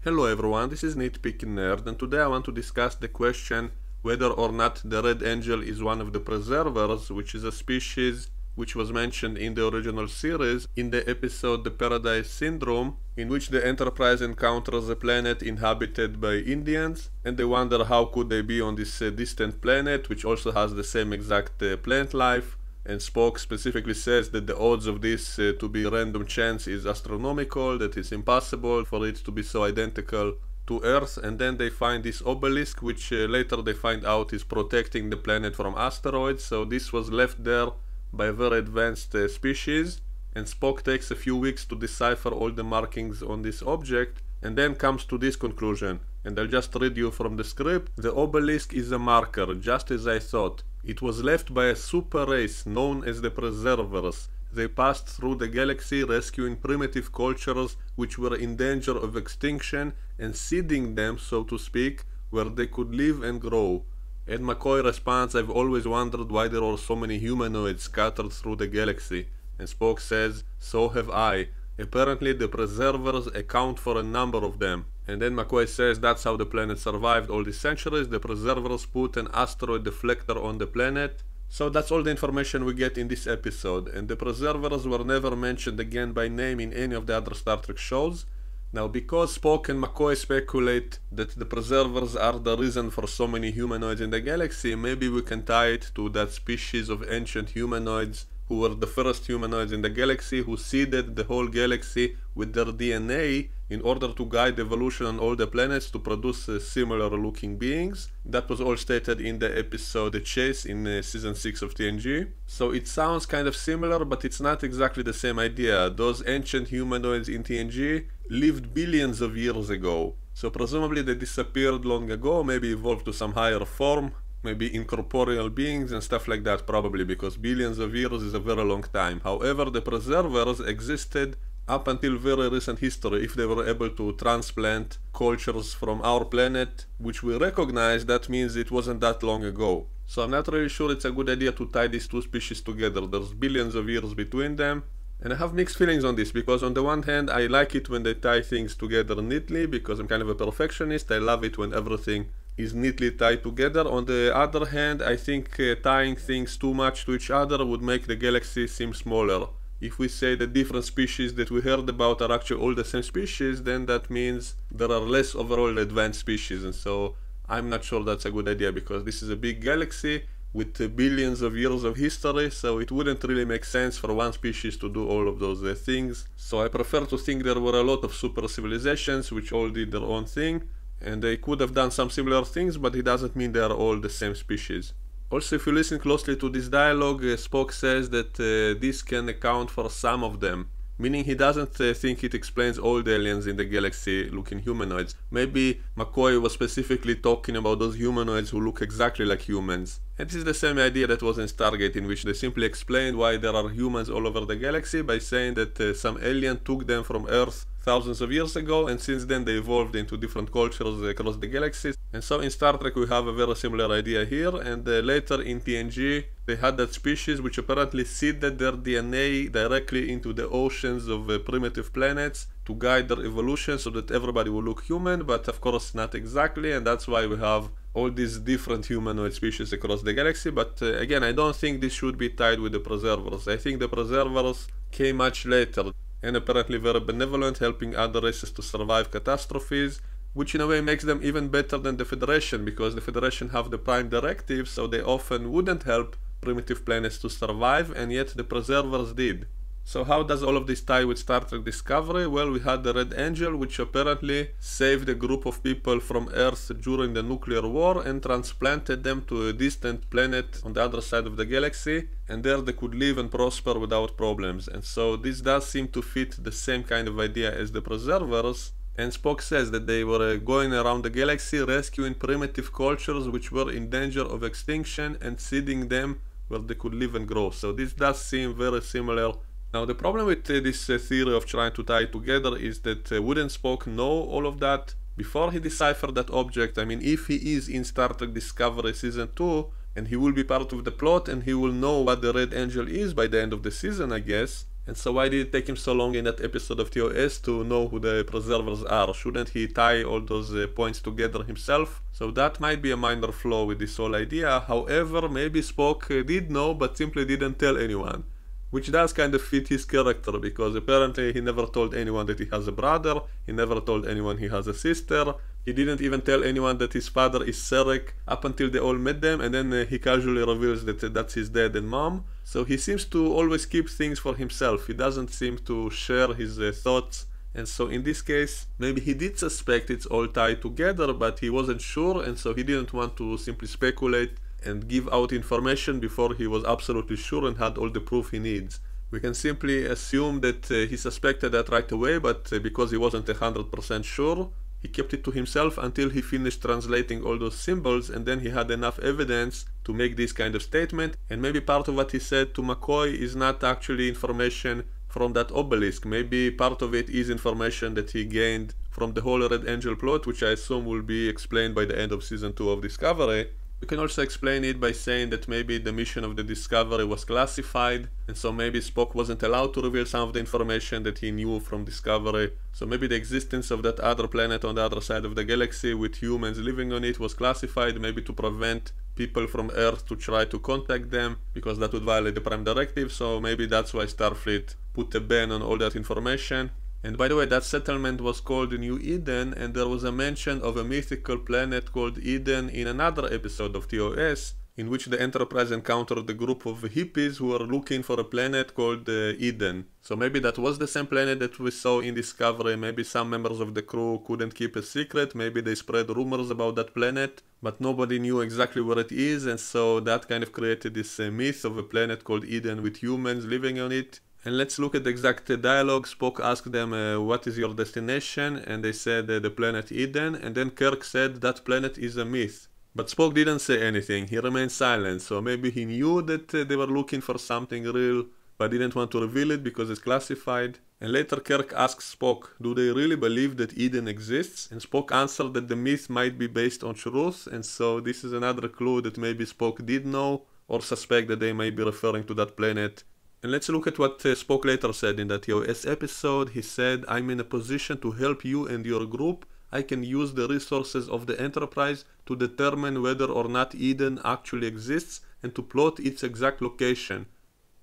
Hello everyone, this is Nitpicking Nerd, and today I want to discuss the question whether or not the red angel is one of the preservers, which is a species which was mentioned in the original series in the episode The Paradise Syndrome, in which the Enterprise encounters a planet inhabited by Indians, and they wonder how could they be on this distant planet, which also has the same exact plant life. And Spock specifically says that the odds of this to be random chance is astronomical, that it's impossible for it to be so identical to Earth. And then they find this obelisk, which later they find out is protecting the planet from asteroids. So this was left there by a very advanced species. And Spock takes a few weeks to decipher all the markings on this object, and then comes to this conclusion. And I'll just read you from the script. The obelisk is a marker, just as I thought. It was left by a super race known as the Preservers. They passed through the galaxy, rescuing primitive cultures which were in danger of extinction and seeding them, so to speak, where they could live and grow. And McCoy responds, I've always wondered why there are so many humanoids scattered through the galaxy. And Spock says, so have I. Apparently the Preservers account for a number of them. And then McCoy says that's how the planet survived all these centuries. The Preservers put an asteroid deflector on the planet. So that's all the information we get in this episode. And the Preservers were never mentioned again by name in any of the other Star Trek shows. Now, because Spock and McCoy speculate that the Preservers are the reason for so many humanoids in the galaxy, maybe we can tie it to that species of ancient humanoids who were the first humanoids in the galaxy, who seeded the whole galaxy with their DNA in order to guide evolution on all the planets to produce similar looking beings. That was all stated in the episode The Chase in season 6 of TNG. So it sounds kind of similar, but it's not exactly the same idea. Those ancient humanoids in TNG lived billions of years ago. So presumably they disappeared long ago, maybe evolved to some higher form, maybe incorporeal beings and stuff like that, probably, because billions of years is a very long time. However, the Preservers existed up until very recent history. If they were able to transplant cultures from our planet, which we recognize, that means it wasn't that long ago. So I'm not really sure it's a good idea to tie these two species together. There's billions of years between them. And I have mixed feelings on this, because on the one hand I like it when they tie things together neatly, because I'm kind of a perfectionist. I love it when everything is neatly tied together. On the other hand, I think tying things too much to each other would make the galaxy seem smaller. If we say the different species that we heard about are actually all the same species, then that means there are less overall advanced species, and so I'm not sure that's a good idea, because this is a big galaxy with billions of years of history, so it wouldn't really make sense for one species to do all of those things. So I prefer to think there were a lot of super civilizations which all did their own thing, and they could have done some similar things, but it doesn't mean they are all the same species. Also, if you listen closely to this dialogue, Spock says that this can account for some of them, meaning he doesn't think it explains all the aliens in the galaxy looking humanoids. Maybe McCoy was specifically talking about those humanoids who look exactly like humans. And this is the same idea that was in Stargate, in which they simply explained why there are humans all over the galaxy by saying that some alien took them from Earth thousands of years ago, and since then they evolved into different cultures across the galaxy. And so in Star Trek we have a very similar idea here, and later in TNG they had that species which apparently seeded their DNA directly into the oceans of primitive planets to guide their evolution so that everybody will look human, but of course not exactly, and that's why we have all these different humanoid species across the galaxy. But again, I don't think this should be tied with the Preservers. I think the Preservers came much later, and apparently very benevolent, helping other races to survive catastrophes, which in a way makes them even better than the Federation, because the Federation have the Prime Directive, so they often wouldn't help primitive planets to survive, and yet the Preservers did. So how does all of this tie with Star Trek Discovery? Well, we had the Red Angel, which apparently saved a group of people from Earth during the nuclear war and transplanted them to a distant planet on the other side of the galaxy, and there they could live and prosper without problems. And so this does seem to fit the same kind of idea as the Preservers. And Spock says that they were going around the galaxy rescuing primitive cultures which were in danger of extinction and seeding them where they could live and grow. So this does seem very similar. Now the problem with this theory of trying to tie it together is that wouldn't Spock know all of that before he deciphered that object? I mean, if he is in Star Trek Discovery Season 2, and he will be part of the plot, and he will know what the Red Angel is by the end of the season, I guess, And so why did it take him so long in that episode of TOS to know who the preservers are? Shouldn't he tie all those points together himself? So that might be a minor flaw with this whole idea. However, maybe Spock did know but simply didn't tell anyone. Which does kind of fit his character, because apparently he never told anyone that he has a brother, he never told anyone he has a sister, he didn't even tell anyone that his father is Sarek up until they all met them, and then he casually reveals that that's his dad and mom. So he seems to always keep things for himself, he doesn't seem to share his thoughts. And so in this case, maybe he did suspect it's all tied together, but he wasn't sure, and so he didn't want to simply speculate and give out information before he was absolutely sure and had all the proof he needs. We can simply assume that he suspected that right away, but because he wasn't 100% sure, he kept it to himself until he finished translating all those symbols, and then he had enough evidence to make this kind of statement. And maybe part of what he said to McCoy is not actually information from that obelisk. Maybe part of it is information that he gained from the whole Red Angel plot, which I assume will be explained by the end of season 2 of Discovery. You can also explain it by saying that maybe the mission of the Discovery was classified, and so maybe Spock wasn't allowed to reveal some of the information that he knew from Discovery. So maybe the existence of that other planet on the other side of the galaxy with humans living on it was classified, maybe to prevent people from Earth to try to contact them, because that would violate the Prime Directive. So maybe that's why Starfleet put a ban on all that information. And by the way, that settlement was called New Eden, and there was a mention of a mythical planet called Eden in another episode of TOS, in which the Enterprise encountered a group of hippies who were looking for a planet called Eden. So maybe that was the same planet that we saw in Discovery. Maybe some members of the crew couldn't keep a secret, maybe they spread rumors about that planet, but nobody knew exactly where it is, and so that kind of created this myth of a planet called Eden with humans living on it. And let's look at the exact dialogue. Spock asked them, what is your destination? And they said the planet Eden, and then Kirk said that planet is a myth. But Spock didn't say anything, he remained silent, so maybe he knew that they were looking for something real, but didn't want to reveal it because it's classified. And later Kirk asks Spock, do they really believe that Eden exists? And Spock answered that the myth might be based on truth, and so this is another clue that maybe Spock did know, or suspect that they may be referring to that planet. And let's look at what Spock later said in that TOS episode. He said, I'm in a position to help you and your group. I can use the resources of the Enterprise to determine whether or not Eden actually exists and to plot its exact location.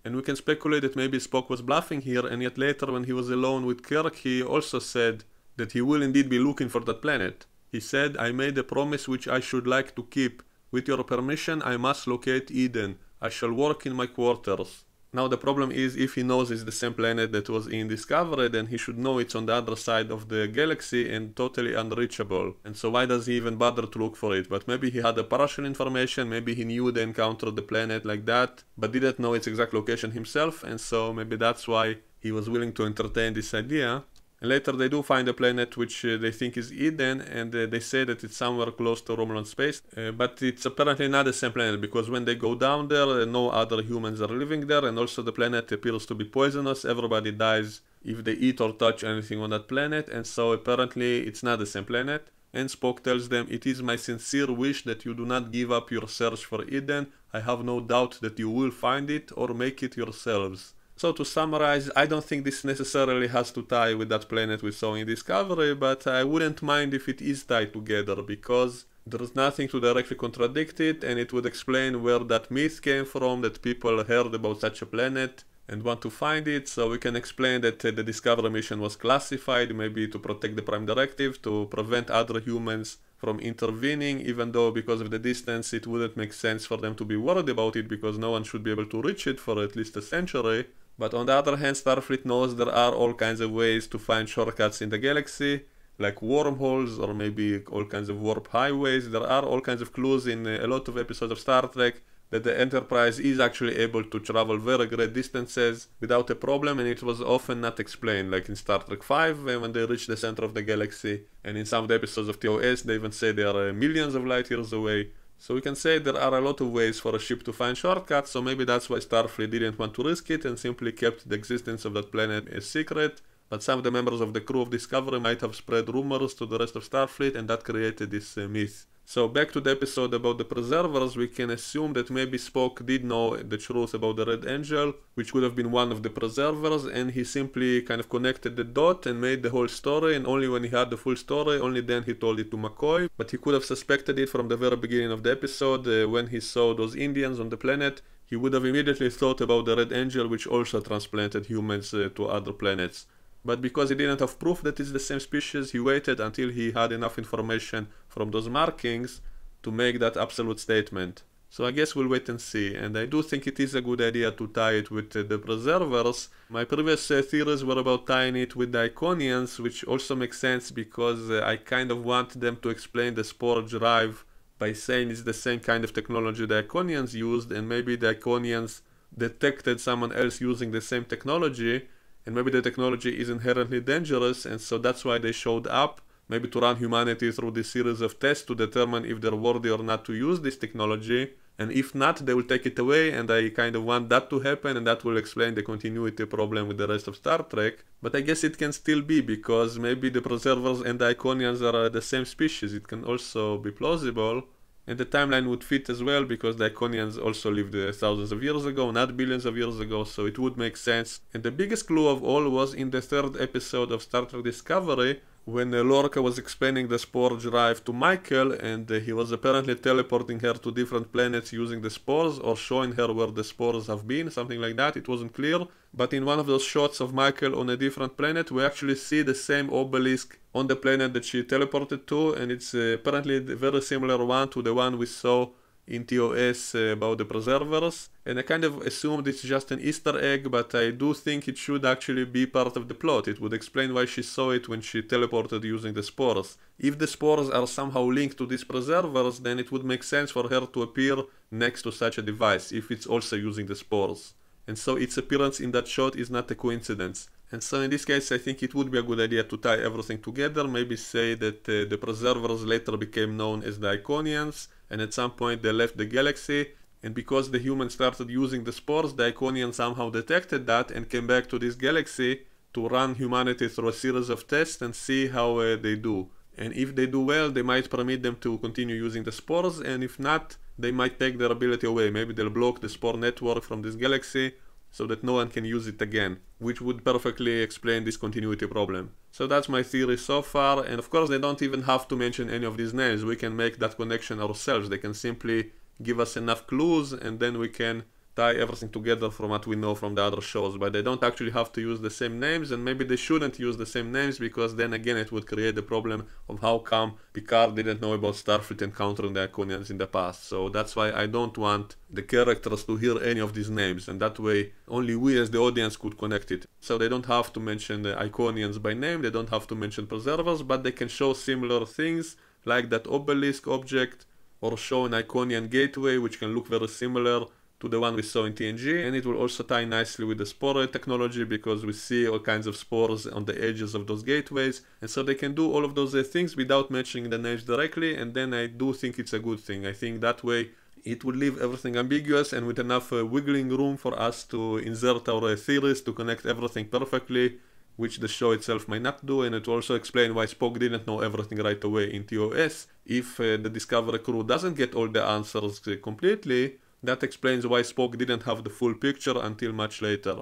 And we can speculate that maybe Spock was bluffing here, and yet later when he was alone with Kirk, he also said that he will indeed be looking for that planet. He said, I made a promise which I should like to keep. With your permission, I must locate Eden. I shall work in my quarters. Now the problem is, if he knows it's the same planet that was in Discovery, then he should know it's on the other side of the galaxy and totally unreachable. And so why does he even bother to look for it? But maybe he had a partial information, maybe he knew they encountered the planet like that, but didn't know its exact location himself, and so maybe that's why he was willing to entertain this idea. And later they do find a planet which they think is Eden, and they say that it's somewhere close to Romulan space. But it's apparently not the same planet, because when they go down there, no other humans are living there, and also the planet appears to be poisonous. Everybody dies if they eat or touch anything on that planet, and so apparently it's not the same planet. And Spock tells them, it is my sincere wish that you do not give up your search for Eden. I have no doubt that you will find it or make it yourselves. So to summarize, I don't think this necessarily has to tie with that planet we saw in Discovery, but I wouldn't mind if it is tied together, because there's nothing to directly contradict it, and it would explain where that myth came from, that people heard about such a planet and want to find it. So we can explain that the Discovery mission was classified, maybe to protect the Prime Directive, to prevent other humans from intervening, even though because of the distance it wouldn't make sense for them to be worried about it, because no one should be able to reach it for at least a century. But on the other hand, Starfleet knows there are all kinds of ways to find shortcuts in the galaxy, like wormholes or maybe all kinds of warp highways. There are all kinds of clues in a lot of episodes of Star Trek that the Enterprise is actually able to travel very great distances without a problem, and it was often not explained, like in Star Trek V when they reach the center of the galaxy, and in some of the episodes of TOS they even say they are millions of light years away. So we can say there are a lot of ways for a ship to find shortcuts, so maybe that's why Starfleet didn't want to risk it and simply kept the existence of that planet a secret. But some of the members of the crew of Discovery might have spread rumors to the rest of Starfleet, and that created this myth. So back to the episode about the preservers, we can assume that maybe Spock did know the truth about the Red Angel, which would have been one of the preservers, and he simply kind of connected the dot and made the whole story, and only when he had the full story, only then he told it to McCoy. But he could have suspected it from the very beginning of the episode. When he saw those Indians on the planet, he would have immediately thought about the Red Angel, which also transplanted humans to other planets. But because he didn't have proof that it's the same species, he waited until he had enough information from those markings to make that absolute statement. So I guess we'll wait and see, and I do think it is a good idea to tie it with the preservers. My previous theories were about tying it with the Iconians, which also makes sense because I kind of want them to explain the spore drive by saying it's the same kind of technology the Iconians used, and maybe the Iconians detected someone else using the same technology, and maybe the technology is inherently dangerous, and so that's why they showed up, maybe to run humanity through this series of tests to determine if they're worthy or not to use this technology, and if not, they will take it away, and I kind of want that to happen, and that will explain the continuity problem with the rest of Star Trek. But I guess it can still be, because maybe the preservers and the Iconians are the same species. It can also be plausible. And the timeline would fit as well, because the Iconians also lived thousands of years ago, not billions of years ago, so it would make sense. And the biggest clue of all was in the third episode of Star Trek Discovery, when Lorca was explaining the spore drive to Michael, and he was apparently teleporting her to different planets using the spores, or showing her where the spores have been, something like that, it wasn't clear. But in one of those shots of Michael on a different planet, we actually see the same obelisk on the planet that she teleported to, and it's apparently a very similar one to the one we saw in TOS about the preservers. And I kind of assumed it's just an Easter egg, but I do think it should actually be part of the plot. It would explain why she saw it when she teleported using the spores. If the spores are somehow linked to these preservers, then it would make sense for her to appear next to such a device, if it's also using the spores. And so its appearance in that shot is not a coincidence. And so in this case, I think it would be a good idea to tie everything together, maybe say that the preservers later became known as the Iconians, and at some point they left the galaxy, and because the humans started using the spores, the Iconians somehow detected that and came back to this galaxy to run humanity through a series of tests and see how they do. And if they do well, they might permit them to continue using the spores, and if not, they might take their ability away. Maybe they'll block the spore network from this galaxy so that no one can use it again, which would perfectly explain this continuity problem. So that's my theory so far, and of course they don't even have to mention any of these names. We can make that connection ourselves. They can simply give us enough clues, and then we can tie everything together from what we know from the other shows. But they don't actually have to use the same names, and maybe they shouldn't use the same names, because then again it would create the problem of how come Picard didn't know about Starfleet encountering the Iconians in the past. So that's why I don't want the characters to hear any of these names, and that way only we as the audience could connect it. So they don't have to mention the Iconians by name, they don't have to mention preservers, but they can show similar things like that obelisk object, or show an Iconian gateway which can look very similar to the one we saw in TNG, and it will also tie nicely with the spore technology, because we see all kinds of spores on the edges of those gateways, and so they can do all of those things without mentioning the names directly, and then I do think it's a good thing. I think that way it would leave everything ambiguous and with enough wiggling room for us to insert our theories to connect everything perfectly, which the show itself might not do, and it will also explain why Spock didn't know everything right away in TOS. If the Discovery crew doesn't get all the answers completely, that explains why Spock didn't have the full picture until much later,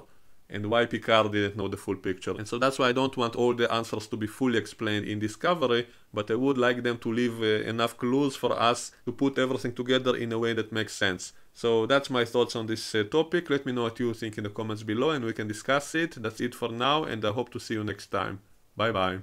and why Picard didn't know the full picture. And so that's why I don't want all the answers to be fully explained in Discovery, but I would like them to leave enough clues for us to put everything together in a way that makes sense. So that's my thoughts on this topic. Let me know what you think in the comments below, and we can discuss it. That's it for now, and I hope to see you next time. Bye bye.